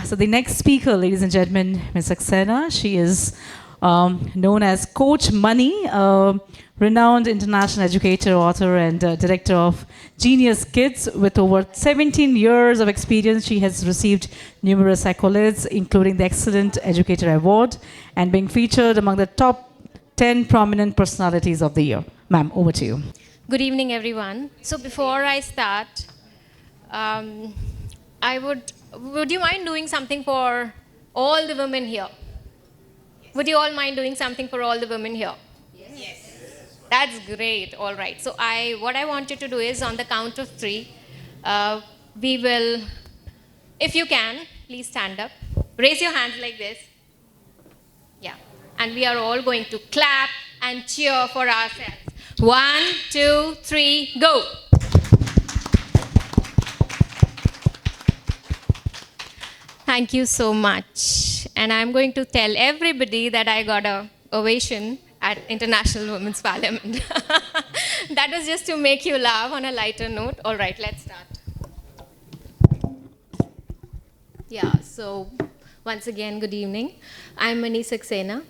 So the next speaker, ladies and gentlemen, Ms. Saxena. She is known as Coach Money, a renowned international educator, author, and director of Genius Kids. With over 17 years of experience, she has received numerous accolades, including the Excellent Educator Award, and being featured among the top 10 prominent personalities of the year. Ma'am, over to you. Good evening, everyone. So before I start, would you mind doing something for all the women here? Would you all mind doing something for all the women here? Yes. That's great. All right. So what I want you to do is on the count of 3, we will, if you can, please stand up. Raise your hands like this. Yeah. And we are all going to clap and cheer for ourselves. 1, 2, 3, go. Thank you so much. And I'm going to tell everybody that I got an ovation at International Women's Parliament. That was just to make you laugh on a lighter note. All right, let's start. Yeah, so once again, good evening. I'm Mani Saxena.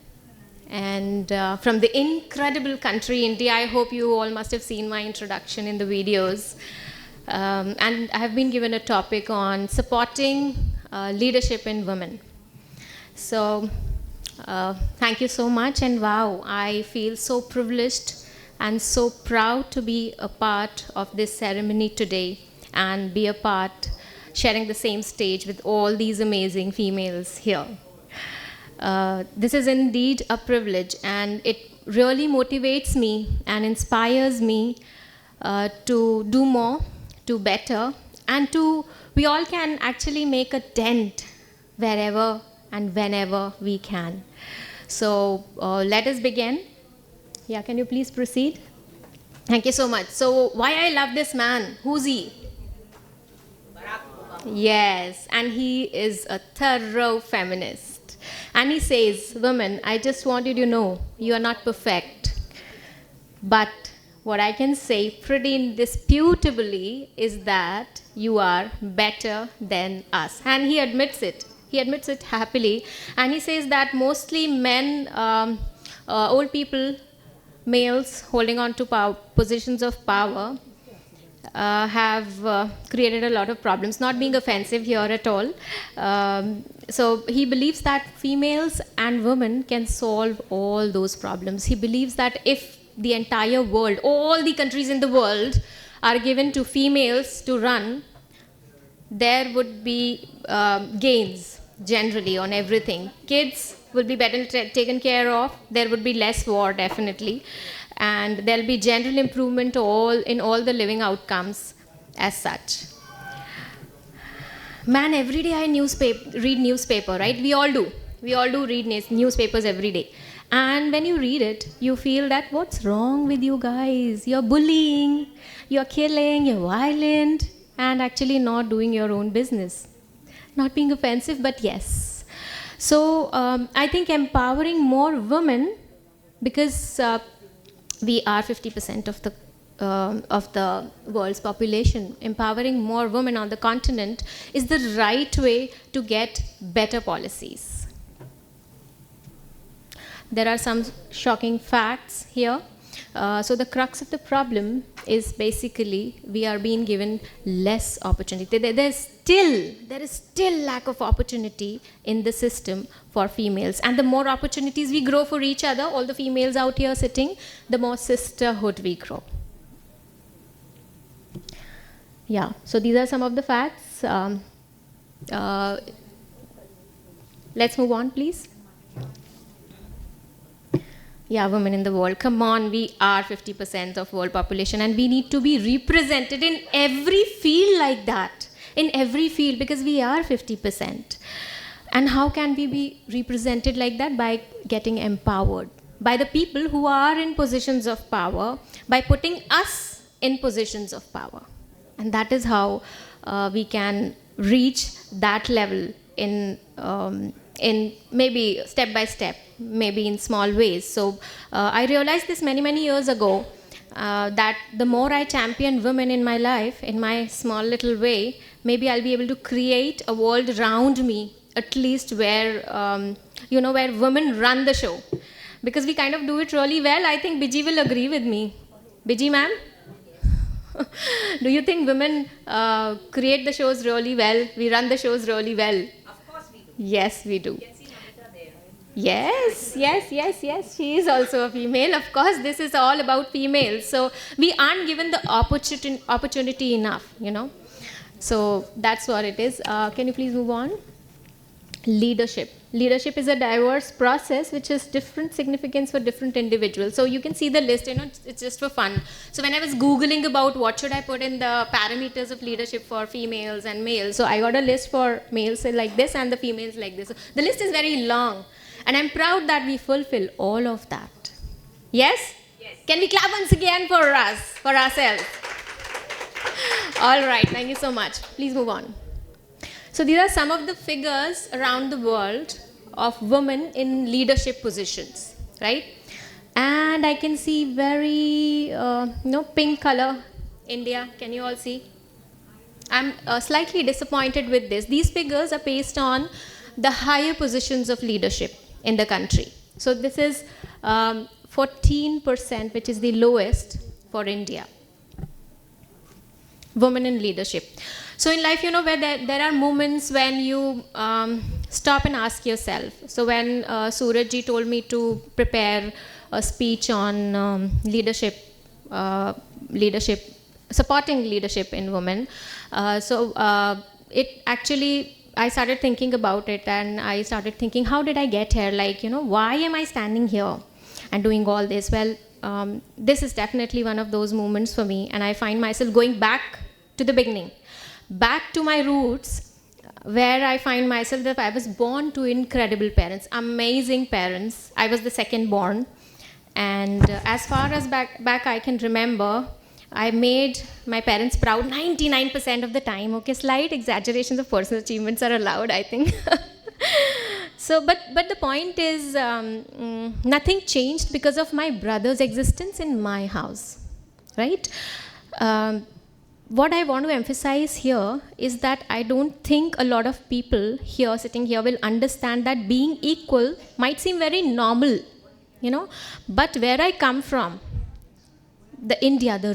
And from the incredible country, India. I hope you all must have seen my introduction in the videos. And I have been given a topic on supporting leadership in women. So thank you so much, and wow, I feel so privileged and so proud to be a part of this ceremony today and be a part, sharing the same stage with all these amazing females here. This is indeed a privilege, and it really motivates me and inspires me to do more, to better, and we all can actually make a dent wherever and whenever we can. So let us begin. Yeah, can you please proceed? Thank you so much. So why I love this man? Who's he? Yes, and he is a thorough feminist. And he says, women, I just want you to know, you are not perfect. But what I can say pretty indisputably is that you are better than us. And he admits it. He admits it happily. And he says that mostly men, old people, males holding on to positions of power have created a lot of problems, not being offensive here at all. So he believes that females and women can solve all those problems. He believes that if the entire world, all the countries in the world are given to females to run, there would be gains generally on everything. Kids will be better taken care of. There would be less war, definitely. And there'll be general improvement in all the living outcomes as such. Man, every day I read newspaper, right? We all do. We all do read newspapers every day. And when you read it, you feel that what's wrong with you guys? You're bullying, you're killing, you're violent, and actually not doing your own business. Not being offensive, but yes. So I think empowering more women, because we are 50% of the world's population. Empowering more women on the continent is the right way to get better policies. There are some shocking facts here. So the crux of the problem is basically we are being given less opportunity. There is still lack of opportunity in the system for females. And the more opportunities we grow for each other, all the females out here sitting, the more sisterhood we grow. Yeah, so these are some of the facts. Let's move on, please. Yeah, women in the world. Come on, we are 50% of world population, and we need to be represented in every field like that. In every field, because we are 50%. And how can we be represented like that? By getting empowered. By the people who are in positions of power, by putting us in positions of power. And that is how we can reach that level in maybe step by step, maybe in small ways. So I realized this many years ago, that the more I champion women in my life, in my small little way, maybe I'll be able to create a world around me at least where, where women run the show. Because we kind of do it really well. I think Biji will agree with me. Biji ma'am? Do you think women create the shows really well? We run the shows really well? Of course we do. Yes, we do. You can see Namita there, Yes. She is also a female. Of course, this is all about females. So we aren't given the opportunity enough, So that's what it is. Can you please move on? Leadership. Leadership is a diverse process which has different significance for different individuals. So you can see the list, it's just for fun. So when I was Googling about what should I put in the parameters of leadership for females and males, so I got a list for males like this and the females like this. So the list is very long. And I'm proud that we fulfill all of that. Yes? Yes. Can we clap once again for us, for ourselves? All right, thank you so much. Please move on. So these are some of the figures around the world of women in leadership positions, right? And I can see very, pink color, India. Can you all see? I'm slightly disappointed with this. These figures are based on the higher positions of leadership in the country. So this is 14%, which is the lowest for India. Women in leadership. So in life, where there are moments when you stop and ask yourself. So when Surajji told me to prepare a speech on leadership, supporting leadership in women, it actually, I started thinking about it, and I started thinking, how did I get here? Why am I standing here and doing all this? Well, this is definitely one of those moments for me, and I find myself going back to the beginning. Back to my roots, where I find myself that I was born to incredible parents, amazing parents. I was the second born. And as far as back I can remember, I made my parents proud 99% of the time. Okay, slight exaggerations of personal achievements are allowed, I think. So, but the point is, nothing changed because of my brother's existence in my house, right? What I want to emphasize here is that I don't think a lot of people here, sitting here, will understand that being equal might seem very normal, But where I come from, the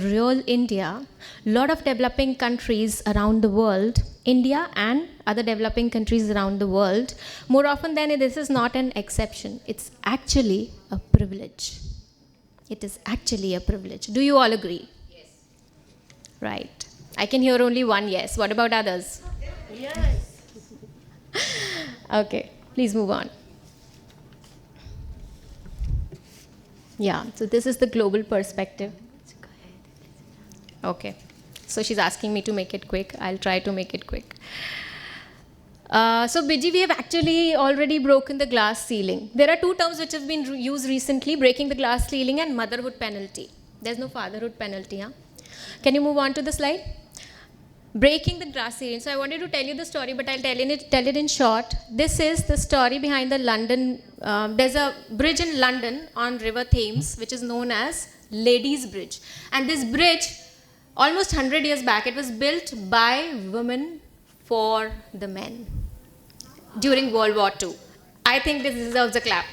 real India, a lot of developing countries around the world, India and other developing countries around the world, more often than this is not an exception. It's actually a privilege. It is actually a privilege. Do you all agree? Right. I can hear only one yes. What about others? Yes. Okay, please move on. Yeah, so this is the global perspective. Okay, so she's asking me to make it quick. I'll try to make it quick. So Biji, we have actually already broken the glass ceiling. There are two terms which have been used recently, breaking the glass ceiling and motherhood penalty. There's no fatherhood penalty, huh? Can you move on to the slide? Breaking the glass ceiling. So I wanted to tell you the story, but I'll tell it in short. This is the story behind the London, there's a bridge in London on River Thames, which is known as Ladies' Bridge. And this bridge, almost 100 years back, it was built by women for the men during World War II. I think this deserves a clap.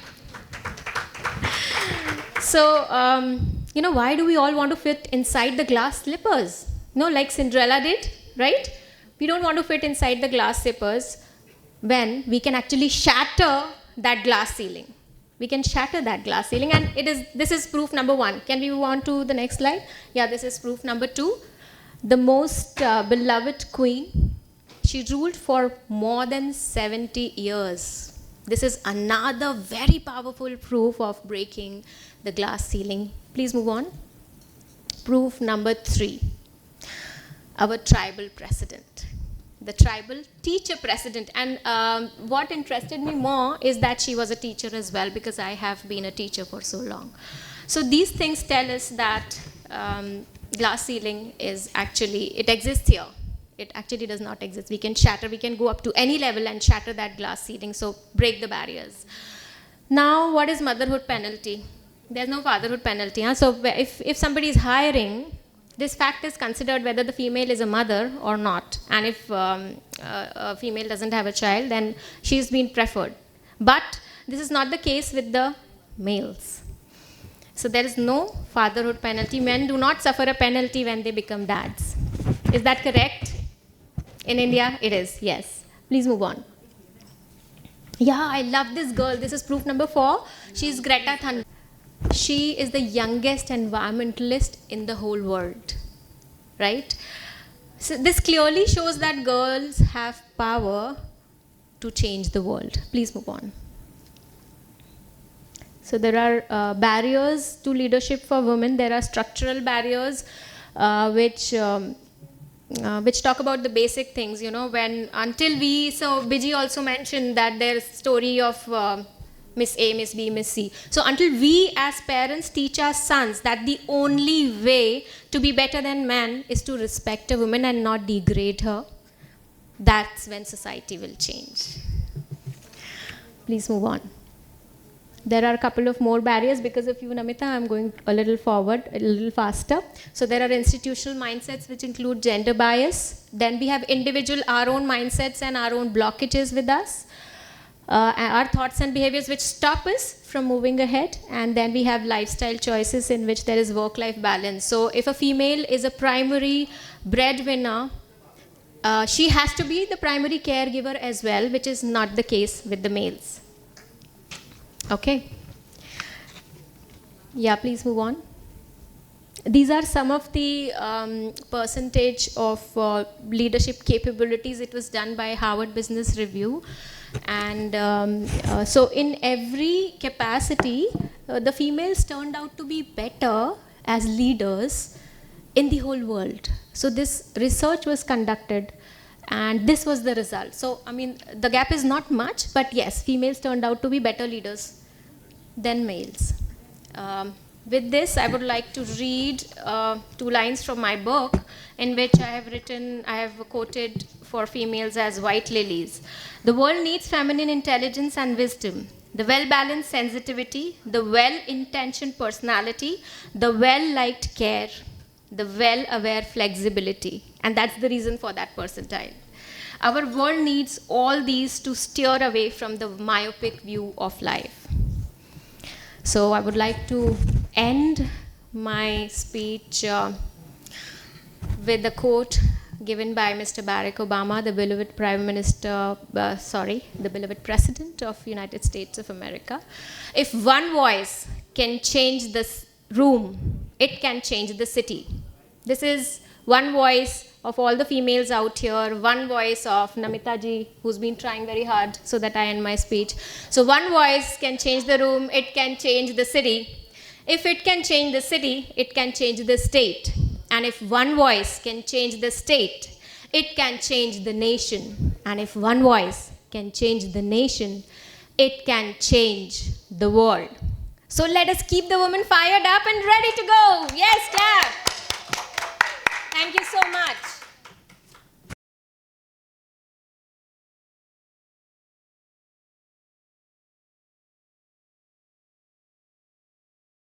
So, why do we all want to fit inside the glass slippers? Like Cinderella did, right? We don't want to fit inside the glass slippers when we can actually shatter that glass ceiling. We can shatter that glass ceiling, and this is proof number one. Can we move on to the next slide? Yeah, this is proof number two. The most beloved queen, she ruled for more than 70 years. This is another very powerful proof of breaking the glass ceiling. Please move on. Proof number three. Our tribal president, the tribal teacher president. And what interested me more is that she was a teacher as well, because I have been a teacher for so long. So these things tell us that glass ceiling is actually, it exists here. It actually does not exist. We can shatter, we can go up to any level and shatter that glass ceiling, so break the barriers. Now, what is motherhood penalty? There's no fatherhood penalty. Huh? So if somebody is hiring this fact is considered whether the female is a mother or not. And if a female doesn't have a child, then she's been preferred. But this is not the case with the males. So there is no fatherhood penalty. Men do not suffer a penalty when they become dads. Is that correct? In India, it is, yes. Please move on. Yeah, I love this girl. This is proof number 4. She's Greta Thunberg. She is the youngest environmentalist in the whole world, right? So this clearly shows that girls have power to change the world. Please move on. So there are barriers to leadership for women. There are structural barriers which talk about the basic things, so Biji also mentioned that there's story of Miss A, Miss B, Miss C. So until we as parents teach our sons that the only way to be better than man is to respect a woman and not degrade her, that's when society will change. Please move on. There are a couple of more barriers. Because of you, Namita, I'm going a little forward, a little faster. So there are institutional mindsets which include gender bias. Then we have our own mindsets and our own blockages with us. Our thoughts and behaviors which stop us from moving ahead. And then we have lifestyle choices in which there is work-life balance. So if a female is a primary breadwinner, she has to be the primary caregiver as well, which is not the case with the males. Okay. Yeah, please move on. These are some of the percentage of leadership capabilities. It was done by Harvard Business Review. And so in every capacity, the females turned out to be better as leaders in the whole world. So this research was conducted. And this was the result. So, I mean, the gap is not much, but yes, females turned out to be better leaders than males. With this, I would like to read 2 lines from my book, in which I have quoted for females as white lilies. The world needs feminine intelligence and wisdom, the well-balanced sensitivity, the well-intentioned personality, the well-liked care, the well-aware flexibility. And that's the reason for that percentile. Our world needs all these to steer away from the myopic view of life. So I would like to end my speech with a quote given by Mr. Barack Obama, the beloved the beloved President of the United States of America. If one voice can change this room, it can change the city. This is one voice of all the females out here, one voice of Namita ji, who's been trying very hard so that I end my speech. So one voice can change the room, it can change the city. If it can change the city, it can change the state. And if one voice can change the state, it can change the nation. And if one voice can change the nation, it can change the world. So let us keep the women fired up and ready to go. Yes, clap. Thank you so much.